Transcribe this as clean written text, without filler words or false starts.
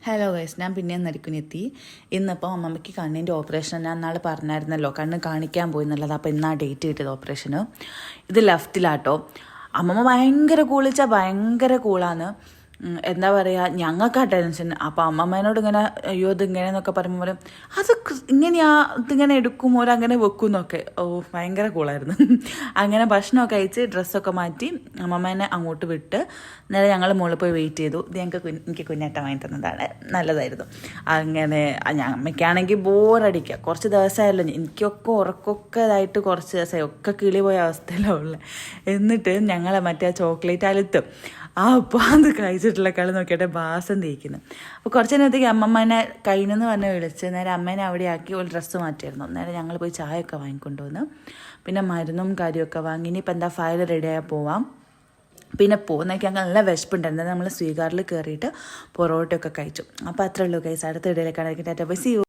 Hello guys, ഞാൻ പിന്നെയും നരിക്കുനെത്തി. ഇന്നിപ്പോൾ അമ്മമ്മയ്ക്ക് കണ്ണിൻ്റെ ഓപ്പറേഷൻ ഞാൻ നാളെ പറഞ്ഞായിരുന്നല്ലോ, കണ്ണ് കാണിക്കാൻ പോയി എന്നുള്ളത്. അപ്പോൾ ഇന്നാ ഡേറ്റ് കിട്ടിയത് ഓപ്പറേഷന്. ഇത് ലെഫ്റ്റിലാട്ടോ. അമ്മമ്മ ഭയങ്കര കൂളിച്ചാൽ ഭയങ്കര കൂളാണ്. എന്താ പറയുക, ഞങ്ങൾക്ക് ആ ടെൻഷൻ. അപ്പോൾ അമ്മമ്മേനോട് ഇങ്ങനെ അയ്യോ ഇതിങ്ങനെ എന്നൊക്കെ പറയുമ്പോൾ അത് ഇങ്ങനെയാ, ഇതിങ്ങനെ എടുക്കും ഓരങ്ങനെ വെക്കും എന്നൊക്കെ. ഭയങ്കര കൂളായിരുന്നു. അങ്ങനെ ഭക്ഷണമൊക്കെ കഴിച്ച് ഡ്രസ്സൊക്കെ മാറ്റി അമ്മമ്മേനെ അങ്ങോട്ട് വിട്ട് നേരെ ഞങ്ങൾ മുകളിൽ പോയി വെയിറ്റ് ചെയ്തു. ഇത് എനിക്ക് കുഞ്ഞേട്ടൻ വാങ്ങി തന്നതാണ്, നല്ലതായിരുന്നു. അങ്ങനെ അമ്മയ്ക്കാണെങ്കിൽ ബോറടിക്കുക. കുറച്ച് ദിവസമായല്ലോ, എനിക്കൊക്കെ ഉറക്കമൊക്കെ ഇതായിട്ട് കുറച്ച് ദിവസമായി, ഒക്കെ കിളി പോയ അവസ്ഥയിലാണ് ഉള്ളത്. എന്നിട്ട് ഞങ്ങളെ മറ്റേ ചോക്ലേറ്റ് അലുത്തും അപ്പോൾ അത് കഴിച്ചിട്ടുള്ള കളി നോക്കിയിട്ട് ബാസം തേക്കുന്നു. അപ്പോൾ കുറച്ച് നേരത്തേക്ക് അമ്മമ്മേനെ കയ്യിനെന്ന് പറഞ്ഞ് വിളിച്ച് നേരെ അമ്മേനെ അവിടെ ആക്കി ഒരു ഡ്രസ്സ് മാറ്റിയായിരുന്നു. നേരെ ഞങ്ങൾ പോയി ചായയൊക്കെ വാങ്ങിക്കൊണ്ടുവന്ന് പിന്നെ മരുന്നും കാര്യമൊക്കെ വാങ്ങി. ഇനിയിപ്പോൾ എന്താ ഫയൽ റെഡിയായി പോവാം. പിന്നെ പോകുന്നതൊക്കെ ഞങ്ങൾ നല്ല വിശപ്പുണ്ടായിരുന്നു. നമ്മൾ സ്വീകാറിൽ കയറിയിട്ട് പൊറോട്ടയൊക്കെ കഴിച്ചു. അപ്പോൾ അത്രേ ഉള്ളൂ ഗൈസ്. അടുത്ത ഇടയിലേക്കാണ് ടാറ്റ ബൈ, സീ യു.